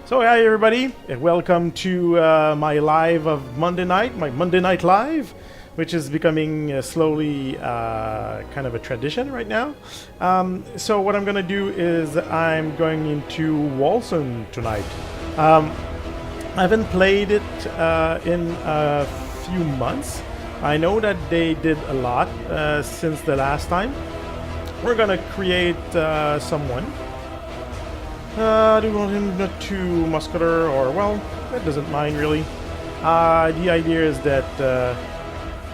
So hi everybody, and welcome to my live of Monday night, my Monday Night Live, which is becoming slowly kind of a tradition right now. So what I'm gonna do is I'm going into Wolcen tonight. I haven't played it in a few months. I know that they did a lot since the last time. We're gonna create someone. Do you want him not too muscular or, well, that doesn't mind really. The idea is that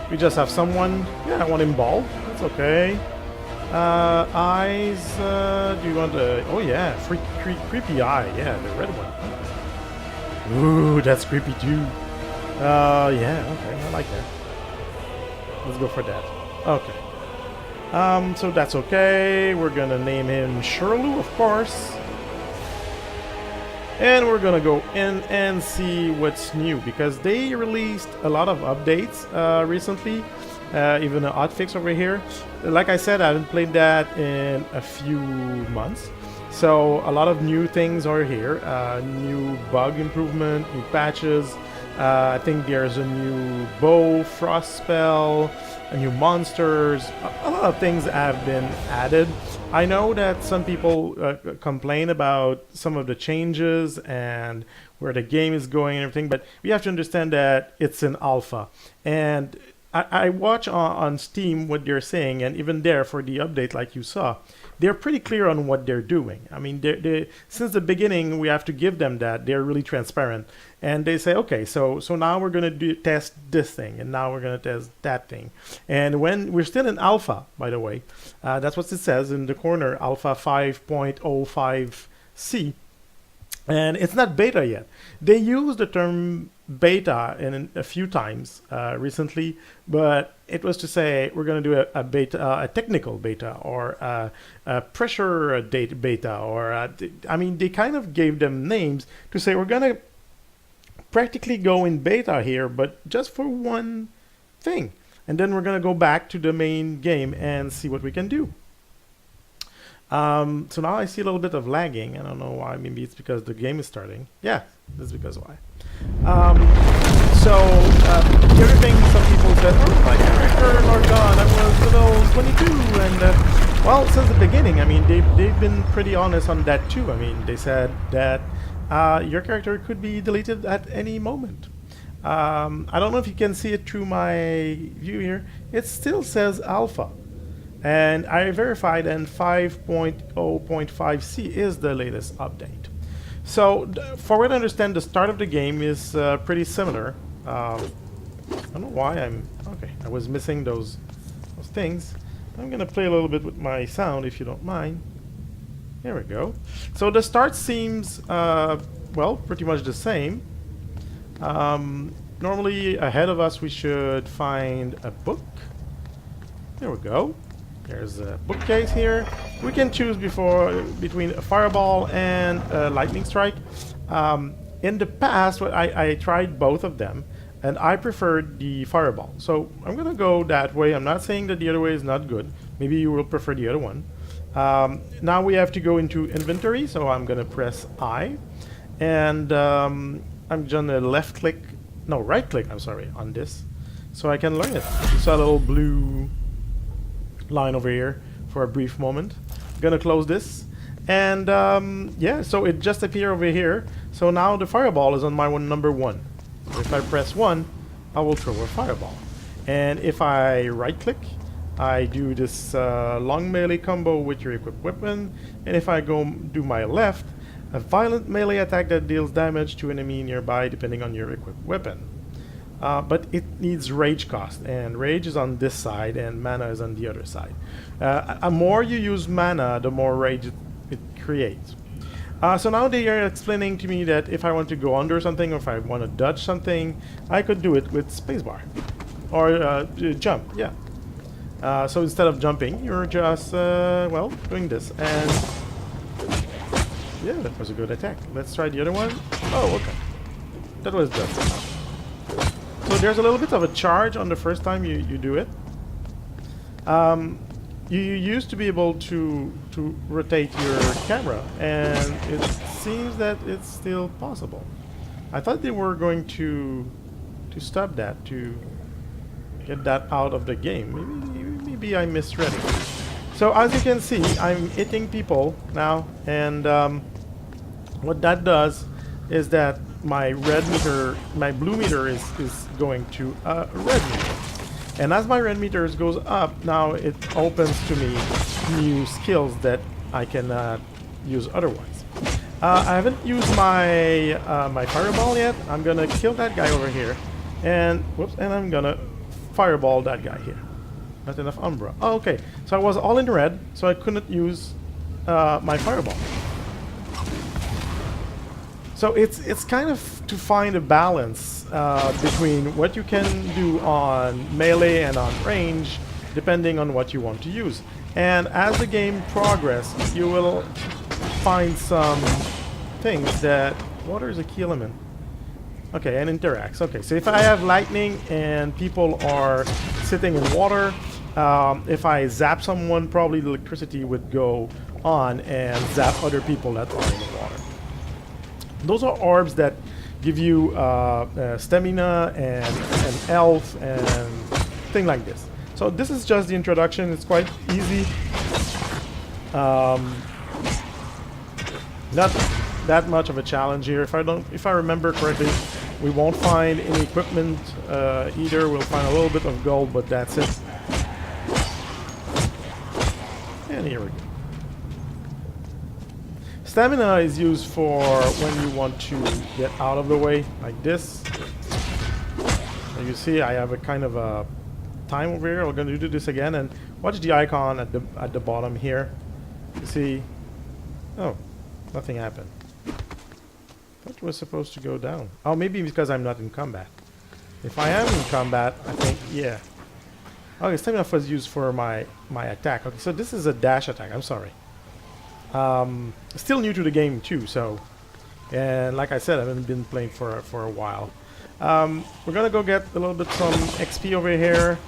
we just have someone. Yeah, I want him bald. That's okay. Eyes, do you want the, oh yeah, creepy eye. Yeah, the red one. Ooh, that's creepy too. Yeah, okay, I like that. Let's go for that. Okay. So that's okay. We're gonna name him Sherlou, of course. And we're gonna go in and see what's new, because they released a lot of updates recently, even a hotfix over here. Like I said, I haven't played that in a few months, so a lot of new things are here. New bug improvement, new patches. I think there's a new bow, frost spell, a new monsters. A lot of things have been added. I know that some people complain about some of the changes and where the game is going and everything, but we have to understand that it's an alpha. And I watch on Steam what they're saying, and even there for the update, like you saw, they're pretty clear on what they're doing. I mean, since the beginning, we have to give them that. They're really transparent. And they say, okay, so now we're going to test this thing, and now we're going to test that thing. And when we're still in alpha, by the way, that's what it says in the corner, alpha 5.05C. And it's not beta yet. They use the term beta in a few times recently, but it was to say we're going to do a beta, a technical beta, or a pressure beta, or I mean, they kind of gave them names to say we're going to practically go in beta here, but just for one thing, and then we're going to go back to the main game and see what we can do. So now I see a little bit of lagging. I don't know why. Maybe it's because the game is starting. Yeah, that's because why. The other thing, some people said, oh, my character, Lord God, I was level 22. And, well, since the beginning, I mean, they've been pretty honest on that too. I mean, they said that your character could be deleted at any moment. I don't know if you can see it through my view here. It still says alpha. And I verified, and 5.0.5C is the latest update. So for what I understand, the start of the game is pretty similar. I don't know why I was missing those things. I'm gonna play a little bit with my sound if you don't mind. There we go. So the start seems, well, pretty much the same. Normally ahead of us we should find a book. There we go. There's a bookcase here. We can choose between a fireball and a lightning strike. In the past, I tried both of them, and I preferred the fireball. So I'm gonna go that way. I'm not saying that the other way is not good. Maybe you will prefer the other one. Now we have to go into inventory, so I'm gonna press I, and I'm gonna right click, I'm sorry, on this, so I can learn it. You saw a little blue line over here for a brief moment. I'm gonna close this, and yeah, so it just appeared over here. So now the fireball is on my number 1. If I press 1, I will throw a fireball, and if I right click, I do this long melee combo with your equipped weapon, and if I go do my left, a violent melee attack that deals damage to enemy nearby depending on your equipped weapon. But it needs rage cost, and rage is on this side and mana is on the other side. The more you use mana, the more rage it creates. So now they are explaining to me that if I want to go under something, or if I want to dodge something, I could do it with spacebar or jump. Yeah. So instead of jumping, you're just well, doing this, and yeah, that was a good attack. Let's try the other one. Oh, okay. That was just. So there's a little bit of a charge on the first time you do it. You used to be able to to rotate your camera, and it seems that it's still possible. I thought they were going to stop that, to get that out of the game. Maybe I misread it. So as you can see, I'm hitting people now, and what that does is that my blue meter is going to a red meter. And as my red meter goes up, now it opens to me new skills that I cannot use otherwise. I haven't used my my fireball yet. I'm gonna kill that guy over here, and and I'm gonna fireball that guy here. Not enough umbra. Oh, okay. So I was all in red, so I couldn't use my fireball. So it's kind of to find a balance between what you can do on melee and on range, depending on what you want to use. And as the game progresses, you will find some things that... Water is a key element. Okay, and interacts. Okay, so if I have lightning and people are sitting in water, if I zap someone, probably the electricity would go on and zap other people that are in the water. Those are orbs that give you stamina and health and thing like this. So this is just the introduction. It's quite easy. Not that much of a challenge here. If I remember correctly, we won't find any equipment either. We'll find a little bit of gold, but that's it. And here we go. Stamina is used for when you want to get out of the way, like this. And you see I have a kind of a time over here. We're going to do this again, and watch the icon at the bottom here. You see, oh, nothing happened. That was supposed to go down. Oh, maybe because I'm not in combat. If I am in combat, I think, yeah. Okay, stamina was used for my attack. Okay, so this is a dash attack. I'm sorry. Still new to the game too, so, and like I said, I haven't been playing for a while. We're gonna go get a little bit some XP over here.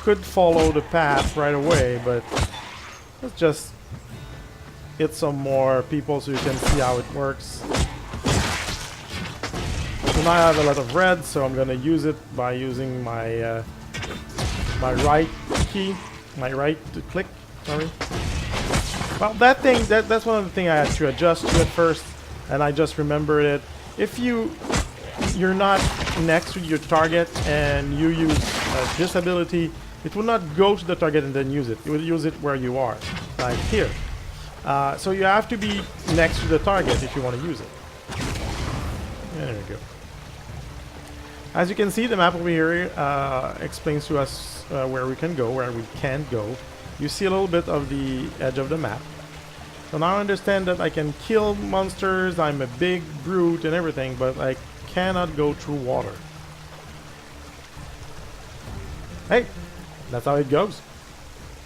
Could follow the path right away, but let's just hit some more people so you can see how it works. So now I have a lot of red, so I'm gonna use it by using my my right key, my right click. Sorry. Well, that's one of the things I had to adjust to at first, and I just remembered it. If you're not next to your target and you use this ability, it will not go to the target and then use it. It will use it where you are, like here. So you have to be next to the target if you want to use it. There we go. As you can see, the map over here explains to us where we can go, where we can't go. You see a little bit of the edge of the map. So now I understand that I can kill monsters, I'm a big brute and everything, but I cannot go through water. Hey, that's how it goes.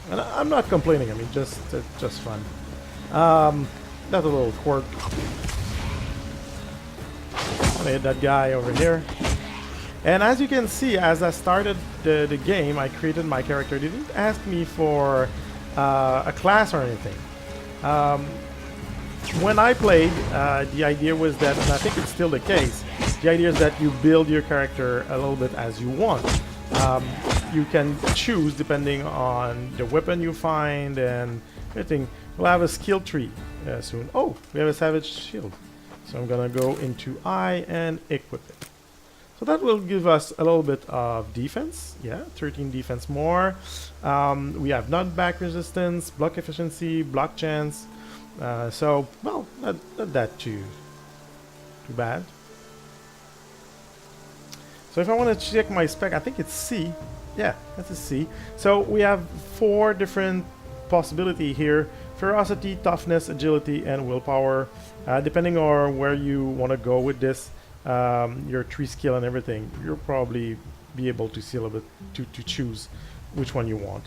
And I'm not complaining, I mean, just fun. That's a little quirk. I'm gonna hit that guy over here. And as you can see, as I started the game, I created my character. They didn't ask me for a class or anything. When I played, the idea was that, and I think it's still the case, the idea is that you build your character a little bit as you want. You can choose depending on the weapon you find and everything. We'll have a skill tree soon. Oh, we have a savage shield. So I'm gonna go into I and equip it. So that will give us a little bit of defense. Yeah, 13 defense more. We have knockback resistance, block efficiency, block chance. So, well, not that too bad. So if I want to check my spec, I think it's C. Yeah, that's a C. So we have 4 different possibilities here. Ferocity, toughness, agility, and willpower. Depending on where you want to go with this. Your tree skill and everything, you'll probably be able to see a little bit to choose which one you want.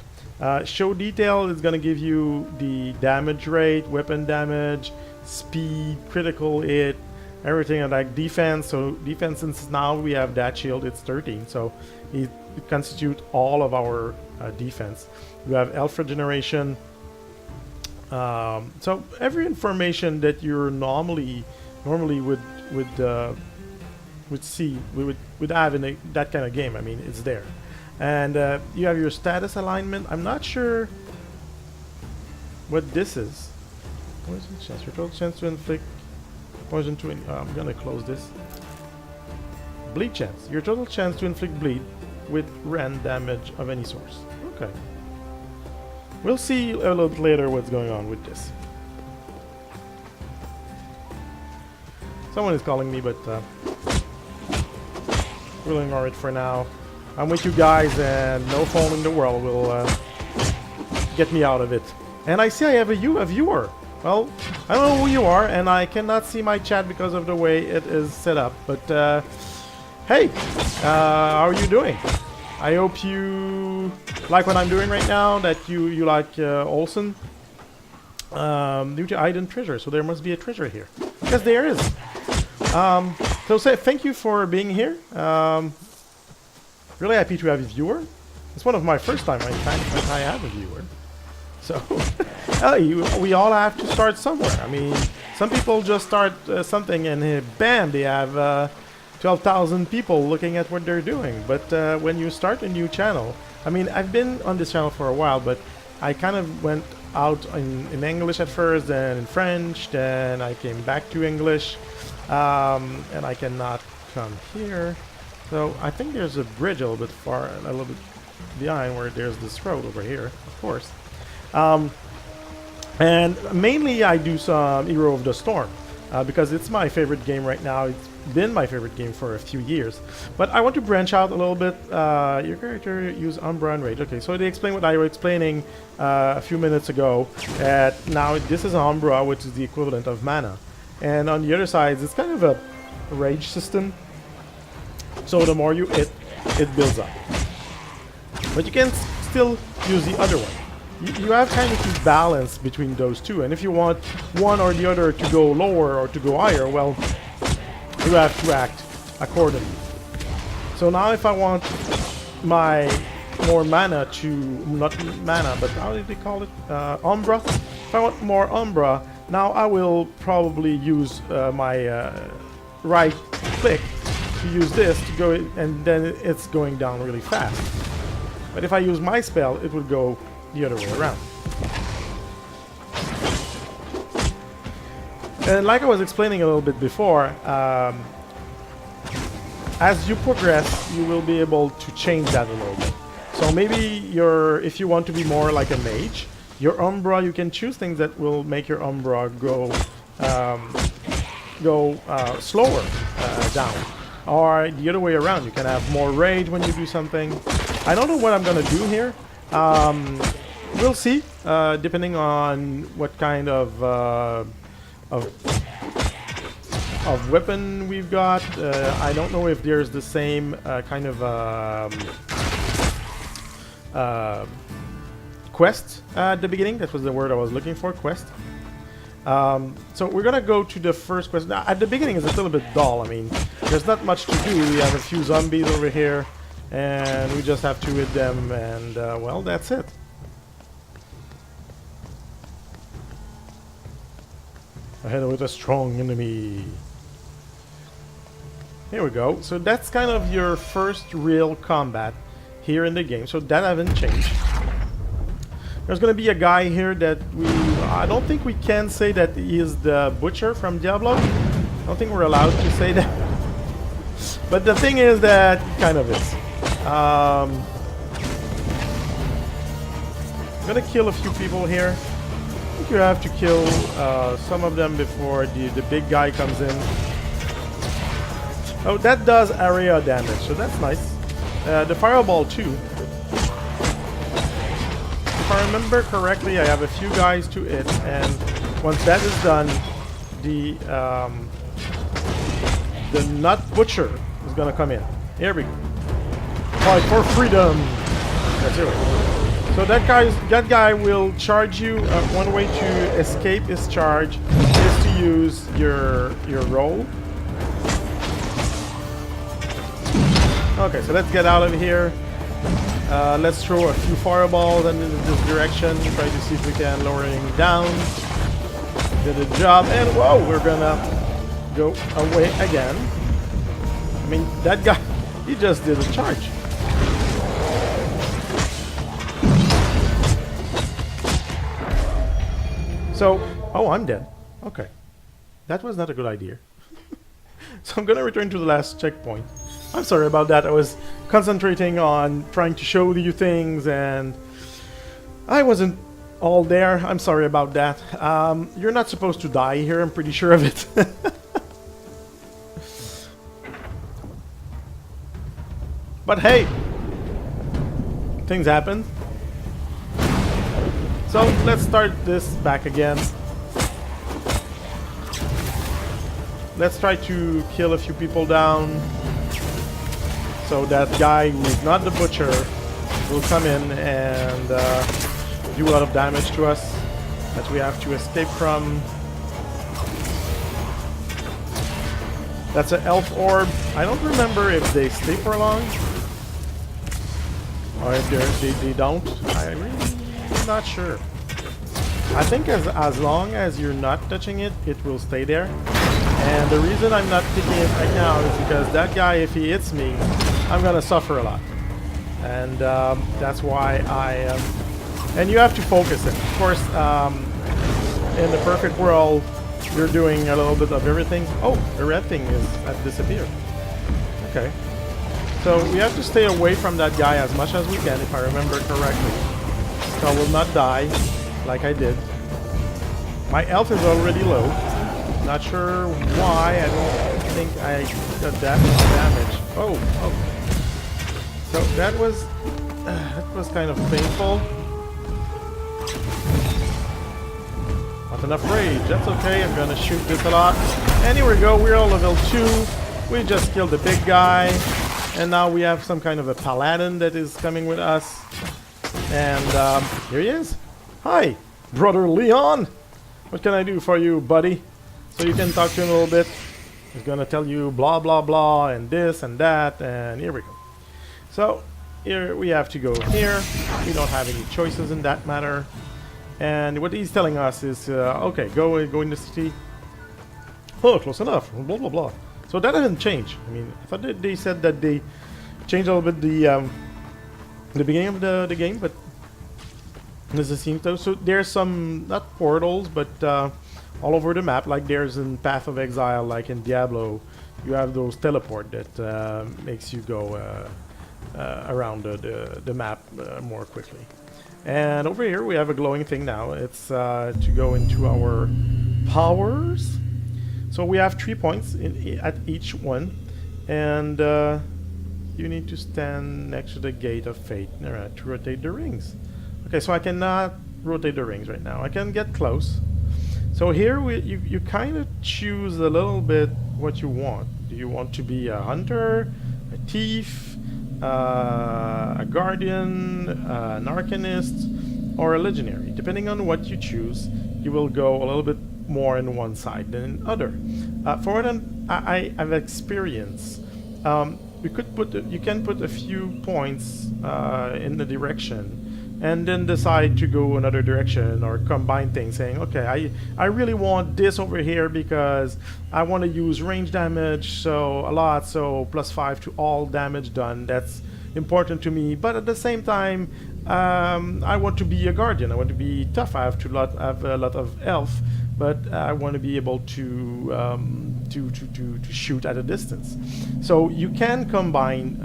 Show detail is going to give you the damage rate, weapon damage, speed, critical hit, everything like defense. So defense, since now we have that shield, it's 13, so it constitutes all of our defense. We have health regeneration, So every information that you're normally would see would have in that kind of game. I mean, it's there, and you have your status alignment. I'm not sure what this is. Poison chance. Your total chance to inflict poison to. I'm gonna close this. Bleed chance. Your total chance to inflict bleed with rend damage of any source. Okay. We'll see a little bit later what's going on with this. Someone is calling me, but we'll ignore it for now. I'm with you guys, and no phone in the world will get me out of it. And I see I have a viewer. Well, I don't know who you are, and I cannot see my chat because of the way it is set up. But hey, how are you doing? I hope you like what I'm doing right now, that you like Wolcen. Due to hidden treasure, so there must be a treasure here. Yes, there is. So thank you for being here. Really happy to have a viewer. It's one of my first time I have a viewer. So we all have to start somewhere. I mean, some people just start something and bam, they have 12,000 people looking at what they're doing. But when you start a new channel, I mean, I've been on this channel for a while, but I kind of went out in English at first, then in French, then I came back to English, and I cannot come here. So I think there's a bridge a little bit behind where there's this road over here, of course. And mainly I do some Hero of the Storm because it's my favorite game right now. It's been my favorite game for a few years, but I want to branch out a little bit. Your character use Umbra and Rage. Okay, so they explain what I was explaining a few minutes ago. Now this is Umbra, which is the equivalent of mana, and on the other side it's kind of a rage system. So the more you hit, it builds up. But you can still use the other one. You have kind of to balance between those two, and if you want one or the other to go lower or to go higher, well, you have to act accordingly. So now if I want my more mana to, not mana, but how did they call it? Umbra. If I want more Umbra, now I will probably use my right click to use this to go, and then it's going down really fast. But if I use my spell, it would go the other way around. And like I was explaining a little bit before, as you progress, you will be able to change that a little bit. So maybe if you want to be more like a mage, your Umbra, you can choose things that will make your Umbra go slower down. Or the other way around, you can have more rage when you do something. I don't know what I'm gonna do here. We'll see, depending on what kind of weapon we've got. I don't know if there's the same kind of quest at the beginning. That was the word I was looking for, quest. So we're gonna go to the first quest. Now, at the beginning it's a little bit dull. I mean, there's not much to do. We have a few zombies over here, and we just have to hit them, and well, that's it. Ahead with a strong enemy. Here we go. So that's kind of your first real combat here in the game. So that hasn't changed. There's gonna be a guy here that I don't think we can say that he is the butcher from Diablo. I don't think we're allowed to say that. But the thing is that he kind of is. I'm gonna kill a few people here. I think you have to kill some of them before the big guy comes in. Oh, that does area damage, so that's nice. The fireball too. If I remember correctly, I have a few guys to hit, and once that is done, the nut butcher is gonna come in. Here we go. Fight for freedom. That's it. So that guy will charge you. One way to escape his charge is to use your roll. Okay, so let's get out of here. Let's throw a few fireballs in this direction. Try to see if we can lower him down. Did a job, and whoa, we're gonna go away again. I mean, that guy, he just did a charge. So, oh, I'm dead. Okay. That was not a good idea. So I'm gonna return to the last checkpoint. I'm sorry about that. I was concentrating on trying to show you things and I wasn't all there. I'm sorry about that. You're not supposed to die here, I'm pretty sure of it. But hey, things happen. So let's start this back again. Let's try to kill a few people down. So that guy who is not the butcher will come in and do a lot of damage to us that we have to escape from. That's an elf orb. I don't remember if they stay for long or if they don't. I'm really not sure. I think as long as you're not touching it, it will stay there. And the reason I'm not picking it right now is because that guy, if he hits me, I'm gonna suffer a lot. And that's why and you have to focus it. Of course, in the perfect world, you're doing a little bit of everything. Oh, the red thing has disappeared. Okay. So we have to stay away from that guy as much as we can, if I remember correctly. So I will not die like I did. My health is already low. Not sure why. I don't think I got that much damage. Oh. So that was kind of painful. Not enough rage. That's okay. I'm gonna shoot this a lot. And here we go. We're on level 2. We just killed the big guy. And now we have some kind of a paladin that is coming with us. And here he is. Hi, Brother Leon. What can I do for you, buddy? So you can talk to him a little bit. He's gonna tell you blah blah blah and this and that, and here we go. So here we have to go here. We don't have any choices in that matter. And what he's telling us is, okay, go in the city. Oh, close enough. Blah blah blah. So that doesn't change. I mean, I thought that they said that they changed a little bit the beginning of the game, but this is seems to. So there's some not portals, but all over the map, like there's in Path of Exile, like in Diablo, you have those teleport that makes you go around the map more quickly. And over here we have a glowing thing now. It's to go into our powers. So we have 3 points at each one, and you need to stand next to the Gate of Fate to rotate the rings. Okay, so I cannot rotate the rings right now. I can get close. So here you kind of choose a little bit what you want. Do you want to be a hunter, a thief, a guardian, an arcanist, or a legionary? Depending on what you choose, you will go a little bit more in one side than in other. For what I've experienced, you can put a few points in the direction and then decide to go another direction or combine things, saying, okay, I really want this over here because I want to use range damage so a lot, so +5 to all damage done. That's important to me. But at the same time, I want to be a guardian. I want to be tough. I have a lot of health, but I want to be able to shoot at a distance. So you can combine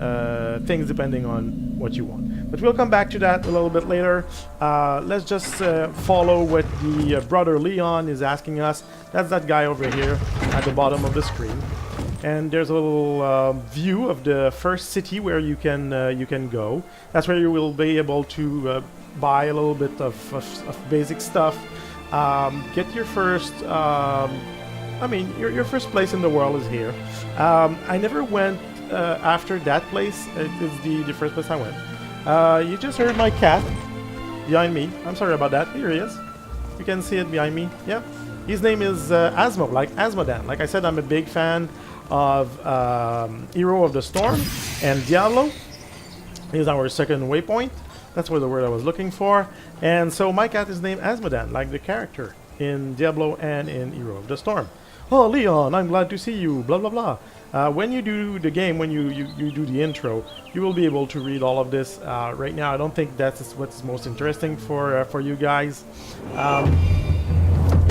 things depending on what you want. But we'll come back to that a little bit later. Let's just follow what the Brother Leon is asking us. That's that guy over here at the bottom of the screen. And there's a little view of the first city where you can go. That's where you will be able to buy a little bit of basic stuff. Get your first, your first place in the world is here. I never went after that place. It is the first place I went. You just heard my cat behind me. I'm sorry about that. Here he is. You can see it behind me. Yeah. His name is Asmo, like Asmodan. Like I said, I'm a big fan of Hero of the Storm and Diablo. Here's our second waypoint. That's what the word I was looking for. And so my cat is named Asmodan, like the character in Diablo and in Hero of the Storm. Oh, Leon, I'm glad to see you, blah, blah, blah. When you do the game, when you do the intro, you will be able to read all of this. Right now, I don't think that's what's most interesting for you guys.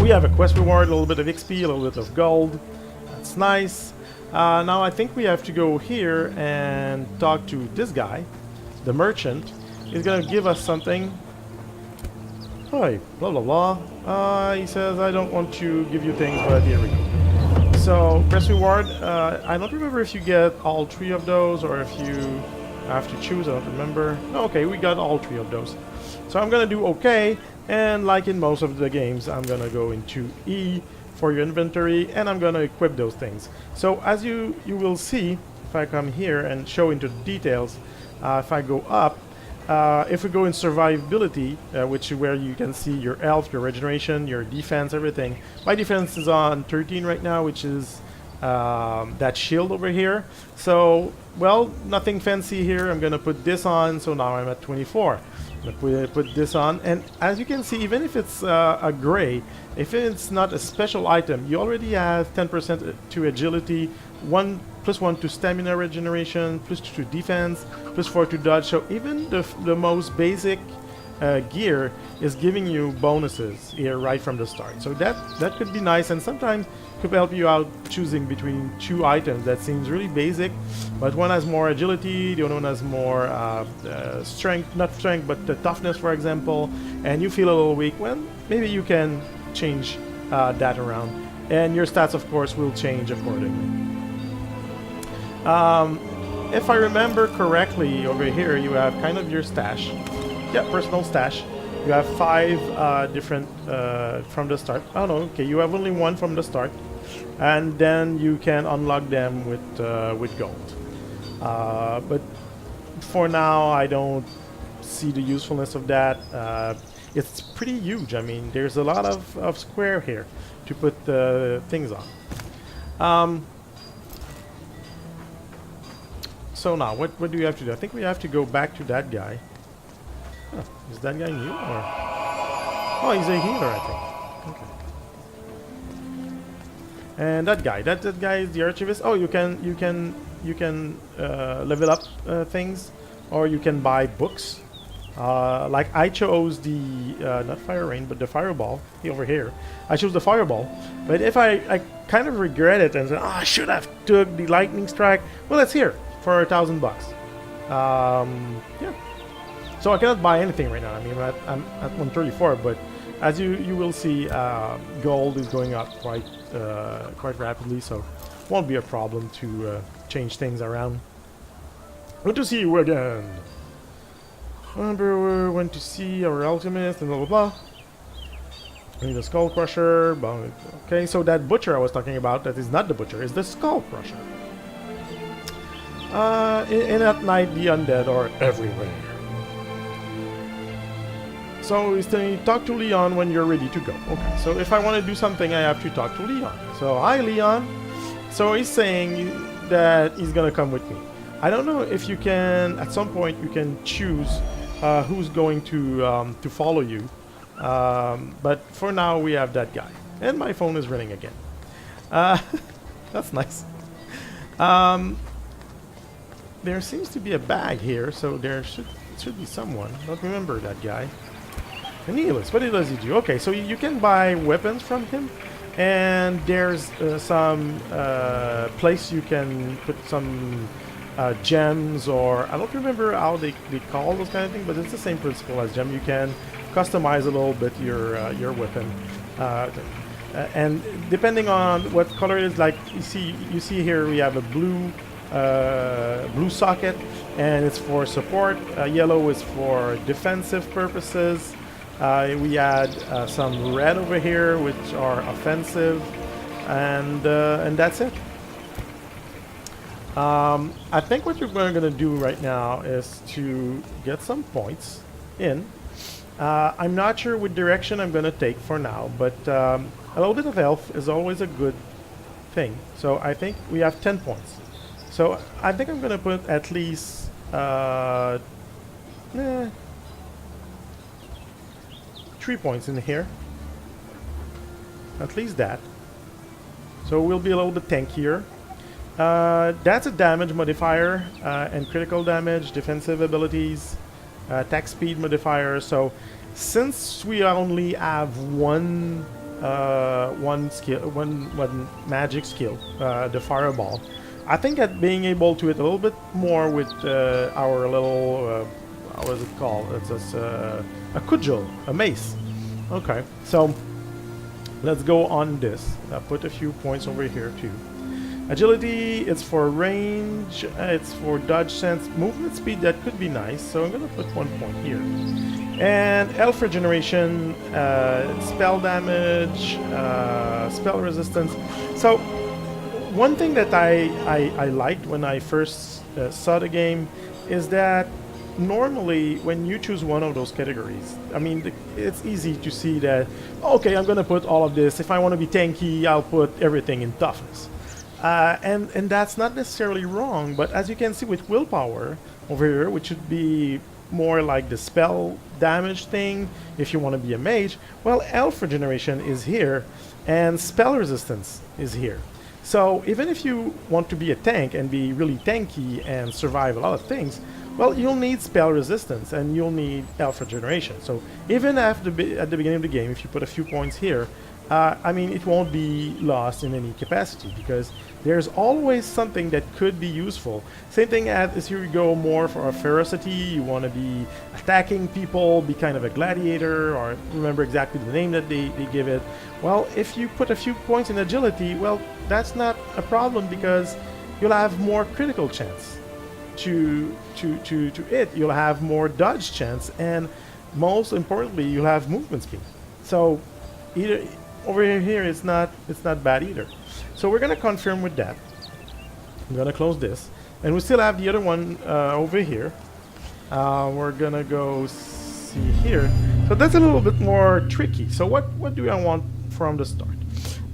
We have a quest reward, a little bit of XP, a little bit of gold. That's nice. Now I think we have to go here and talk to this guy, the merchant. He's gonna give us something. Hi, blah blah blah. He says I don't want to give you things, but here we go. So quest reward. I don't remember if you get all 3 of those or if you have to choose. I don't remember. No, okay, we got all 3 of those. So I'm gonna do okay, and like in most of the games, I'm gonna go into E for your inventory, and I'm gonna equip those things. So as you will see, if I come here and show into the details, if I go up, if we go in survivability, which is where you can see your health, your regeneration, your defense, everything. My defense is on 13 right now, which is that shield over here. So, well, nothing fancy here. I'm gonna put this on, so now I'm at 24. I'm gonna put this on, and as you can see, even if it's a gray, if it's not a special item, you already have 10% to agility, +1 to stamina regeneration, +2 to defense, +4 to dodge. So even the most basic gear is giving you bonuses here right from the start. So that could be nice, and sometimes could help you out choosing between 2 items that seems really basic, but one has more agility, the other one has more strength, not strength, but the toughness, for example, and you feel a little weak. Well, maybe you can change that around, and your stats, of course, will change accordingly. If I remember correctly, over here you have kind of your stash. Yeah, personal stash. You have 5 different from the start. Oh no, okay, you have only 1 from the start, and then you can unlock them with gold. But for now, I don't see the usefulness of that. It's pretty huge. I mean, there's a lot of square here to put things on. So now, what do we have to do? I think we have to go back to that guy. Huh, is that guy new or? Oh, he's a healer, I think. Okay. And that guy is the archivist. Oh, you can level up things, or you can buy books. Like I chose the not fire rain, but the fireball over here. I chose the fireball, but if I kind of regret it and say, oh, I should have took the lightning strike. Well, it's here for $1,000 bucks. Yeah. So I cannot buy anything right now. I mean, I'm at 134, but as you will see, gold is going up quite rapidly, so won't be a problem to change things around. Good to see you again. Remember, we went to see our alchemist and blah blah blah. I need a skull crusher. Okay, so that butcher I was talking about, that is not the butcher, is the skull crusher. In at night, the undead are everywhere. So he's saying, talk to Leon when you're ready to go. Okay, so if I want to do something, I have to talk to Leon. So, hi Leon. So he's saying that he's gonna come with me. I don't know if you can, at some point, you can choose who's going to follow you. But for now, we have that guy. And my phone is ringing again. That's nice. There seems to be a bag here, so there should be someone. I don't remember that guy. Cornelius, what does he do? Okay, so you can buy weapons from him, and there's some place you can put some gems, or I don't remember how they call those kind of things, but it's the same principle as gem. You can customize a little bit your weapon, and depending on what color it is, like you see here, we have a blue socket, and it's for support. Yellow is for defensive purposes. We add some red over here, which are offensive, and that's it. I think what we're going to do right now is to get some points in. I'm not sure what direction I'm going to take for now, but a little bit of health is always a good thing. So I think we have 10 points. So I think I'm going to put at least uh, eh, 3 points in here. At least that. So we'll be a little bit tankier. That's a damage modifier and critical damage, defensive abilities, attack speed modifier. So since we only have one skill, one magic skill, the fireball, I think that being able to hit a little bit more with our little what is it called? It's a cudgel, a mace. Okay, so let's go on this. Put a few points over here too. Agility, it's for range, it's for dodge sense, movement speed, that could be nice, so I'm gonna put 1 point here. And elf regeneration, spell damage, spell resistance. So, one thing that I liked when I first saw the game is that normally when you choose one of those categories, I mean, it's easy to see that, okay, I'm gonna put all of this. If I want to be tanky, I'll put everything in toughness. And that's not necessarily wrong, but as you can see with willpower over here, which should be more like the spell damage thing if you want to be a mage, well, elf regeneration is here and spell resistance is here. So even if you want to be a tank and be really tanky and survive a lot of things, well, you'll need spell resistance and you'll need elf regeneration. So even at the beginning of the game, if you put a few points here, I mean, it won't be lost in any capacity because there's always something that could be useful. Same thing as you go more for a ferocity, you want to be attacking people, be kind of a gladiator, or remember exactly the name that they give it. Well, if you put a few points in agility, well, that's not a problem because you'll have more critical chance to hit. You'll have more dodge chance, and most importantly, you'll have movement speed. So either over here it's not bad either. So we're gonna confirm with that. I'm gonna close this, and we still have the other one over here. We're gonna go see here. So that's a little bit more tricky. So what do I want from the start?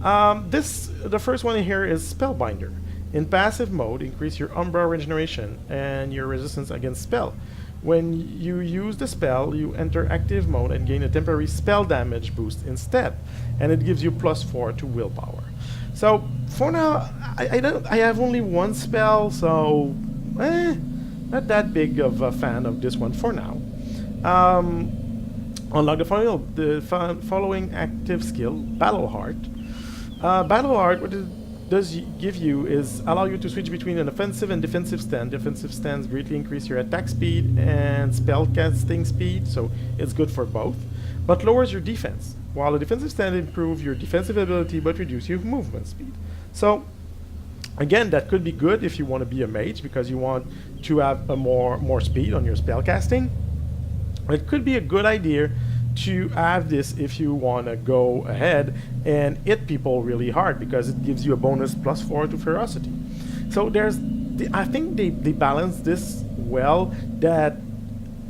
The first one here is Spellbinder. In passive mode, increase your Umbra regeneration and your resistance against spell. When you use the spell, you enter active mode and gain a temporary spell damage boost instead, and it gives you +4 to willpower. So for now, I have only one spell, so not that big of a fan of this one for now. Unlock the following active skill, Battle Heart. Battle Heart, what it does give you is allow you to switch between an offensive and defensive stand. Defensive stands greatly increase your attack speed and spell casting speed, so it's good for both, but lowers your defense, while the defensive stand improves your defensive ability but reduce your movement speed. So again, that could be good if you want to be a mage because you want to have a more speed on your spell casting. It could be a good idea to have this if you want to go ahead and hit people really hard because it gives you a bonus +4 to ferocity. So I think they balance this well, that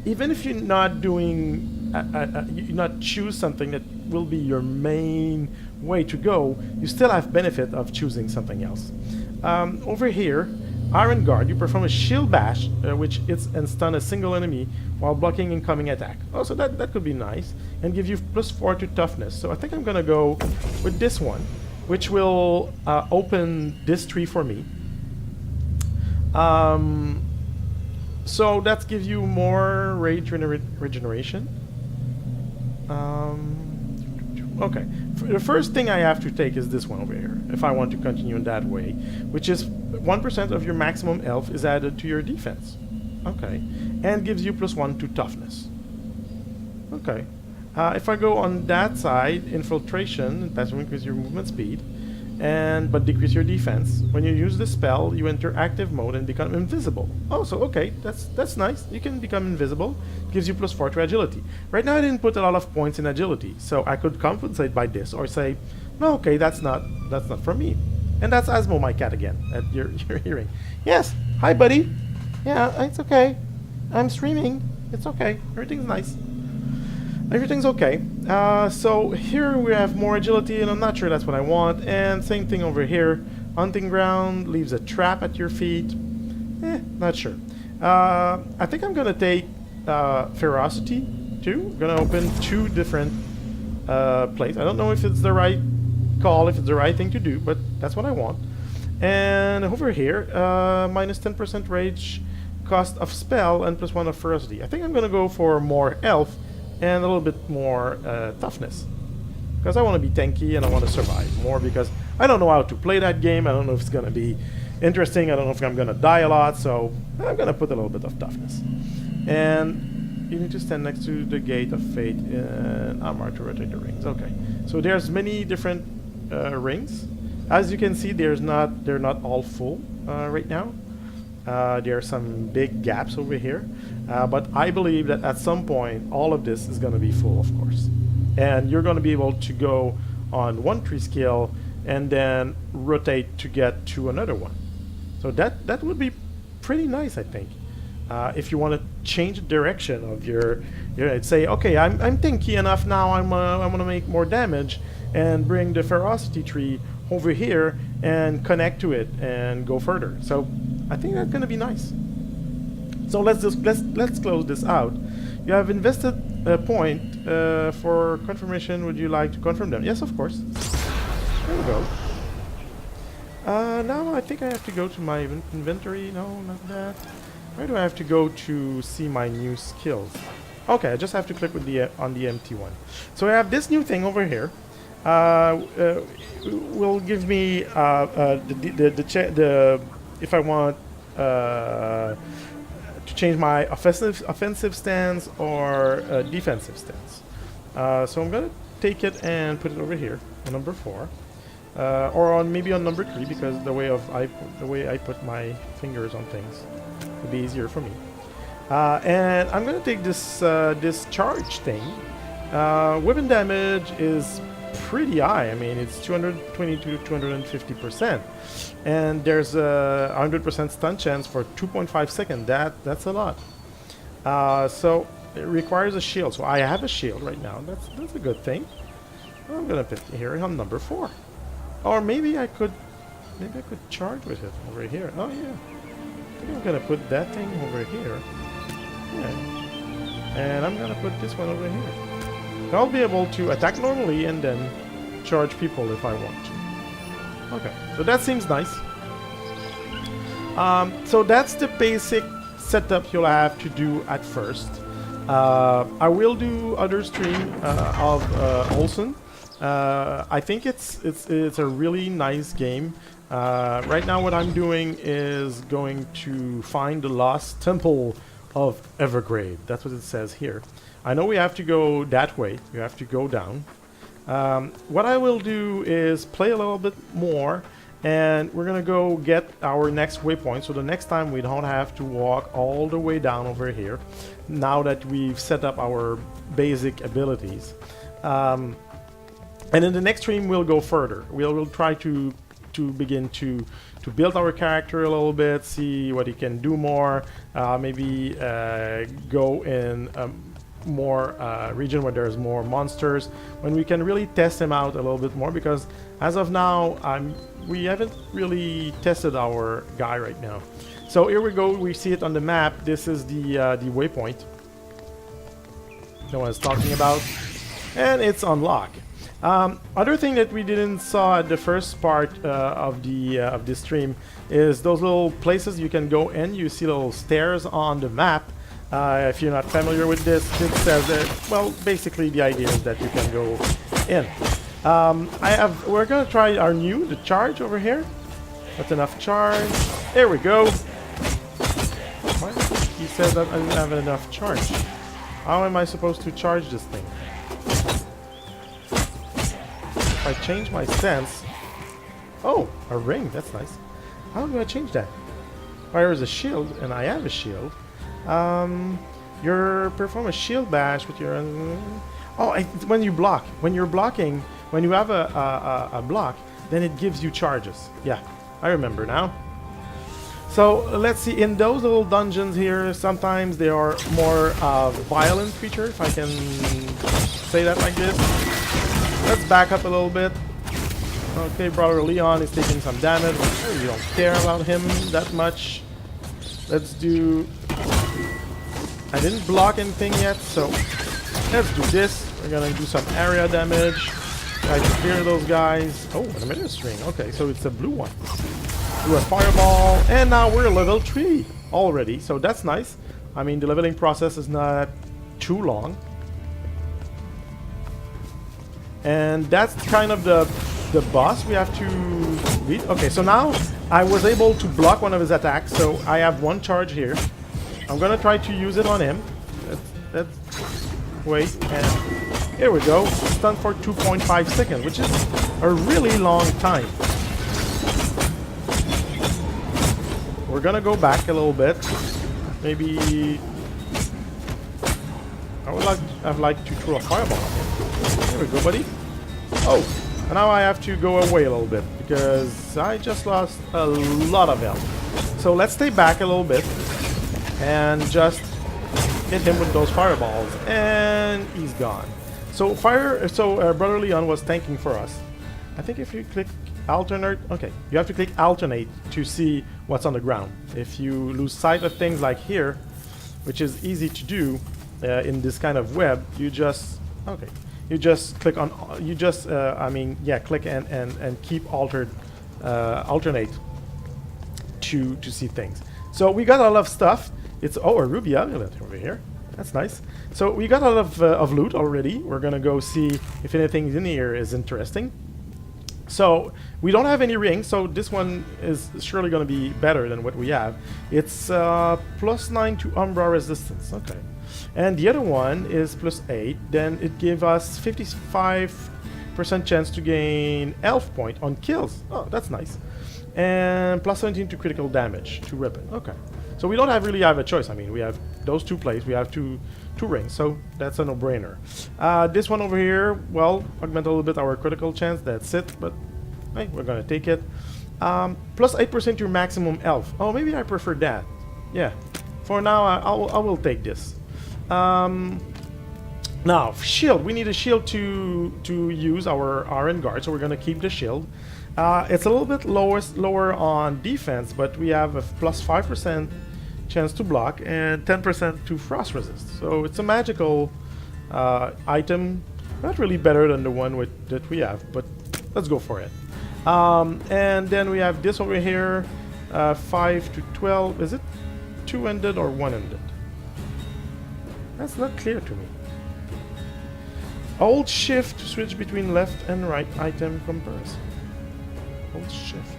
even if you're not doing you not choose something that will be your main way to go, you still have benefit of choosing something else. Over here, Iron Guard, you perform a shield bash, which hits and stun a single enemy while blocking incoming attack. Oh, so that could be nice, and give you +4 to toughness. So I think I'm gonna go with this one, which will open this tree for me. So that gives you more rage regeneration. Okay, the first thing I have to take is this one over here, if I want to continue in that way, which is 1% of your maximum health is added to your defense. Okay, and gives you +1 to toughness. Okay, if I go on that side, infiltration, that will increase your movement speed, but decrease your defense. When you use the spell, you enter active mode and become invisible. Oh, so okay, that's nice. You can become invisible. Gives you +4 to agility. Right now I didn't put a lot of points in agility, so I could compensate by this or say, no, okay, that's not for me. And that's Asmo, my cat, again, that you're hearing. Yes, hi buddy. Yeah, it's okay. I'm streaming. It's okay. Everything's nice. Everything's okay. So here we have more agility, and I'm not sure that's what I want. And same thing over here. Hunting ground leaves a trap at your feet. Not sure. I think I'm gonna take ferocity too. I'm gonna open 2 different plates. I don't know if it's the right call, if it's the right thing to do, but that's what I want. And over here, minus 10% rage cost of spell and +1 of ferocity. I think I'm gonna go for more health and a little bit more toughness, because I want to be tanky and I want to survive more, because I don't know how to play that game. I don't know if it's gonna be interesting. I don't know if I'm gonna die a lot, so I'm gonna put a little bit of toughness. And you need to stand next to the gate of fate and armor to rotate the rings. Okay, so there's many different rings. As you can see, they're not all full right now. There are some big gaps over here, but I believe that at some point all of this is going to be full, of course, and you're going to be able to go on one tree skill and then rotate to get to another one. So that would be pretty nice, I think. If you want to change the direction of your say, okay, I'm tanky enough now. I want to make more damage and bring the ferocity tree over here and connect to it and go further. So I think that's gonna be nice. So let's close this out. You have invested a point for confirmation. Would you like to confirm them? Yes, of course. There we go. Now I think I have to go to my inventory. No, not that. Where do I have to go to see my new skills? Okay, I just have to click with on the empty one. So I have this new thing over here. Will give me if I want to change my offensive stance or defensive stance. So I'm gonna take it and put it over here on number 4, or on maybe on number 3, because the way I put my fingers on things would be easier for me. And I'm gonna take this this charge thing. Weapon damage is pretty high. I mean, it's 220 to 250%, and there's a 100% stun chance for 2.5 seconds. That's a lot. So it requires a shield. So I have a shield right now. That's a good thing. I'm gonna put it here on number 4, or maybe I could charge with it over here. Oh yeah, I think I'm gonna put that thing over here. Yeah, and I'm gonna put this one over here. I'll be able to attack normally and then charge people if I want to. Okay, so that seems nice. So that's the basic setup you'll have to do at first. I will do other stream of Wolcen. I think it's a really nice game. Right now what I'm doing is going to find the lost temple of Evergrade. That's what it says here. I know we have to go that way. You have to go down. What I will do is play a little bit more, and we're gonna go get our next waypoint. So the next time we don't have to walk all the way down over here. Now that we've set up our basic abilities, and in the next stream we'll go further. We'll try to begin to build our character a little bit, see what he can do more. Maybe go in more region where there's more monsters, when we can really test him out a little bit more, because as of now we haven't really tested our guy right now. So here we go, we see it on the map. This is the waypoint no one's talking about, and it's unlocked. Other thing that we didn't saw at the first part of this stream is those little places you can go in. You see little stairs on the map. If you're not familiar with this, it says that, well, basically the idea is that you can go in. We're gonna try the charge over here. That's enough charge. There we go. What? He said that I didn't have enough charge. How am I supposed to charge this thing? If I change my stance... Oh, a ring, that's nice. How do I change that? Fire is a shield, and I have a shield. You perform a shield bash with your... when you block. When you're blocking, when you have a block, then it gives you charges. Yeah, I remember now. So let's see, in those little dungeons here, sometimes they are more violent creatures, if I can say that like this. Let's back up a little bit. Okay, Brother Leon is taking some damage. We don't care about him that much. Let's do I didn't block anything yet, so let's do this. We're gonna do some area damage. Try to clear those guys. Oh, an emitter string. Okay, so it's a blue one. Do a fireball, and now we're level 3 already, so that's nice. I mean, the leveling process is not too long. And that's kind of the boss we have to beat. Okay, so now I was able to block one of his attacks, so I have one charge here. I'm gonna try to use it on him. Let's wait, and here we go. Stun for 2.5 seconds, which is a really long time. We're gonna go back a little bit. Maybe I'd like to throw a fireball on him. There we go, buddy. Oh, and now I have to go away a little bit because I just lost a lot of health. So let's stay back a little bit and just hit him with those fireballs, and he's gone. So Brother Leon was tanking for us. I think if you click alternate, okay, you have to click alternate to see what's on the ground. If you lose sight of things like here, which is easy to do in this kind of web, you just click on, click and keep alternate to see things. So we got a lot of stuff. It's a ruby amulet over here. That's nice. So we got a lot of loot already. We're gonna go see if anything in here is interesting. So we don't have any rings, so this one is surely going to be better than what we have. It's +9 to Umbra resistance. Okay. And the other one is +8. Then it gives us 55% chance to gain health point on kills. Oh, that's nice. And +17 to critical damage to weapon. Okay. So we don't really have a choice. I mean, we have those two plates. We have two rings, so that's a no-brainer. This one over here, well, augment a little bit our critical chance. That's it, but hey, we're gonna take it. +8% to maximum health. Oh, maybe I prefer that. Yeah. For now, I will take this. Now, shield. We need a shield to use our iron guard, so we're gonna keep the shield. It's a little bit lower on defense, but we have a +5% chance to block and 10% to frost resist. So it's a magical item. Not really better than the one that we have, but let's go for it. And then we have this over here, 5 to 12. Is it two-ended or one-ended? That's not clear to me. Hold shift to switch between left and right item comparison. Hold shift.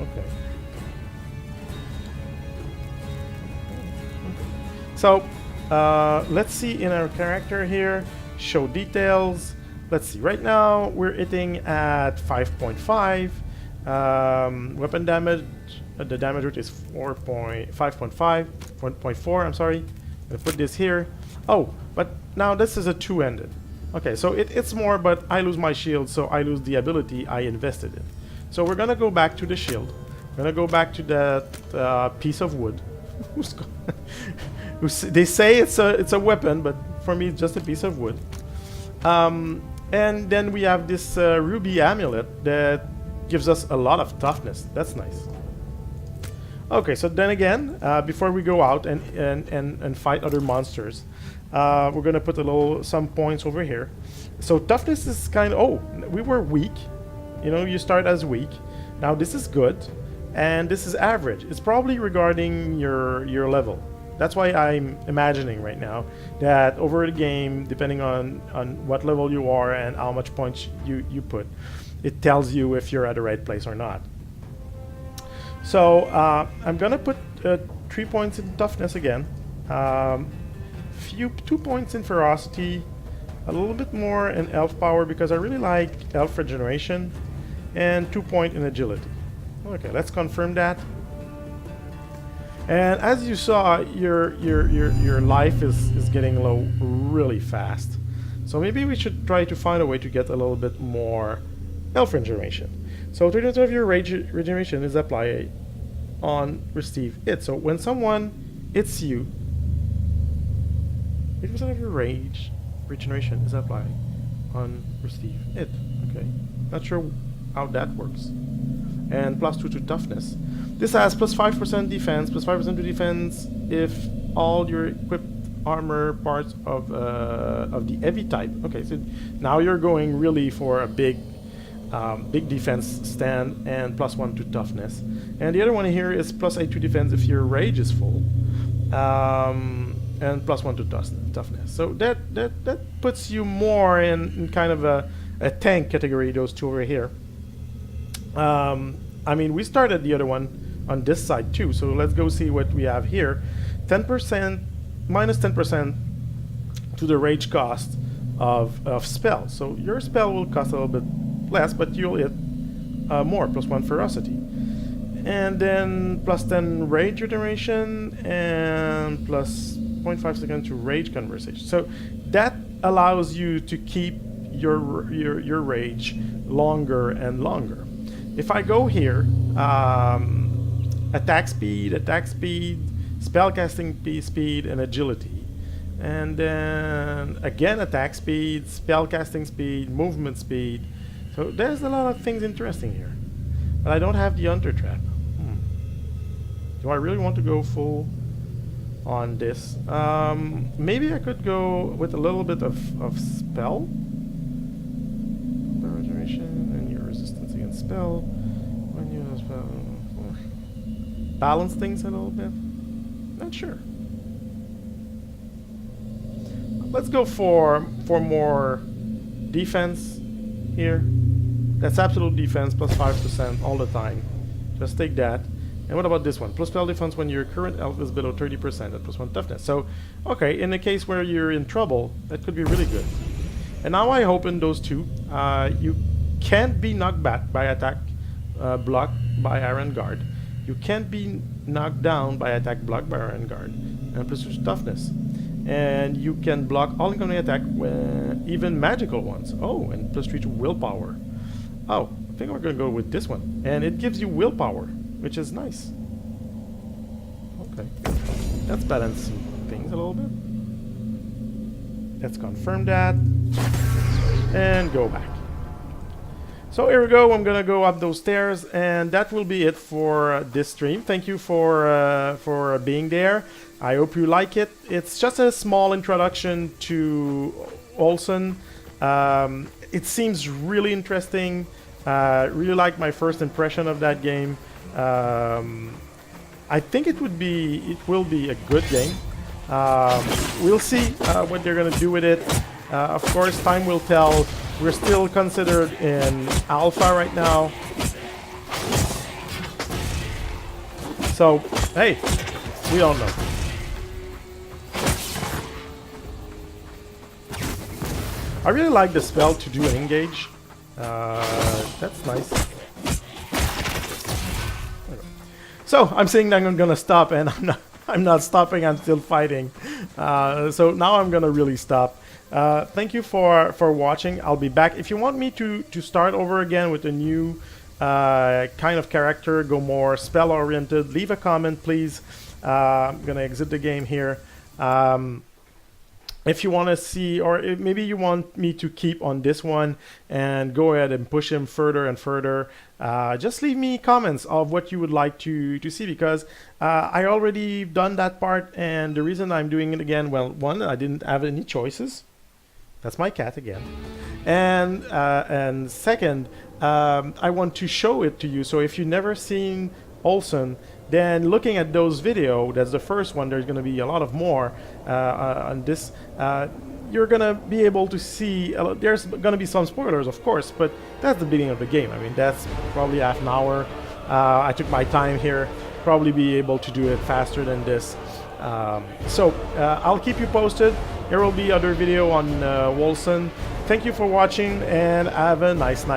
Okay. So let's see in our character here, show details. Let's see, right now we're hitting at 5.5. Weapon damage, the damage rate is 5.4, I'm sorry. I'm gonna put this here. Oh, but now this is a two-ended. Okay, so it's more, but I lose my shield, so I lose the ability I invested in. So we're gonna go back to the shield. We're gonna go back to that piece of wood. They say it's a weapon, but for me it's just a piece of wood. And then we have this ruby amulet that gives us a lot of toughness. That's nice. Okay, so then again, before we go out and fight other monsters, we're gonna put some points over here. So toughness is kind of, oh, we were weak. You know, you start as weak. Now this is good, and this is average. It's probably regarding your level. That's why I'm imagining right now that over the game, depending on what level you are and how much points you put, it tells you if you're at the right place or not. So I'm gonna put 3 points in toughness again, 2 points in ferocity, a little bit more in elf power because I really like elf regeneration, and 2 points in agility. Okay, let's confirm that. And as you saw, your life is getting low really fast. So maybe we should try to find a way to get a little bit more elf regeneration. So 30% of your regeneration is applied on receive hit. So when someone hits you, 30% of your regeneration is applied on receive hit. Okay, not sure how that works. and +2 to toughness. This has +5% defense, +5% to defense if all your equipped armor parts of the heavy type. Okay, so now you're going really for a big defense stand and +1 to toughness. And the other one here is +8 to defense if your rage is full, and +1 to toughness. So that puts you more in kind of a tank category. Those two over here. I mean, we started the other one on this side too. So let's go see what we have here. 10%, -10% to the rage cost of spell. So your spell will cost a little bit less, but you'll hit more, +1 ferocity. And then +10 rage regeneration and +0.5 seconds to rage conversation. So that allows you to keep your rage longer and longer. If I go here, attack speed, spellcasting speed, and agility. And then again attack speed, spellcasting speed, movement speed. So there's a lot of things interesting here. But I don't have the Hunter Trap. Do I really want to go full on this? Maybe I could go with a little bit of spell. Regeneration and your resistance against spell. When you use spell. Balance things a little bit. Not sure. Let's go for more defense here. That's absolute defense +5% all the time. Just take that. And what about this one? Plus spell defense when your current health is below 30% at +1 toughness. So, okay, in the case where you're in trouble, that could be really good. And now I open those two. You can't be knocked back by attack blocked by Iron Guard. You can't be knocked down by attack blocked by Iron Guard. And +2 to toughness. And you can block all incoming attack, even magical ones. Oh, and +3 to willpower. Oh, I think we're going to go with this one. And it gives you willpower, which is nice. Okay. That's balancing things a little bit. Let's confirm that. And go back. So here we go. I'm going to go up those stairs. And that will be it for this stream. Thank you for being there. I hope you like it. It's just a small introduction to Wolcen. It seems really interesting. Really like my first impression of that game. I think it will be a good game. We'll see what they're gonna do with it. Of course, time will tell. We're still considered in alpha right now. So, hey, we don't know. I really like the spell to do an engage. That's nice. So I'm saying that I'm gonna stop, and I'm not stopping. I'm still fighting. So now I'm gonna really stop. Thank you for watching. I'll be back. If you want me to start over again with a new kind of character, go more spell oriented, leave a comment, please. I'm gonna exit the game here. If you want to see, or maybe you want me to keep on this one and go ahead and push him further and further, just leave me comments of what you would like to see, because I already done that part, and the reason I'm doing it again, well, one, I didn't have any choices. That's my cat again. And second, I want to show it to you. So if you've never seen Wolcen, then looking at those videos, that's the first one, there's going to be a lot of more on this. You're going to be able to see, there's going to be some spoilers, of course, but that's the beginning of the game. I mean, that's probably half an hour. I took my time here, probably be able to do it faster than this. So I'll keep you posted. There will be other video on Wolcen. Thank you for watching, and have a nice night.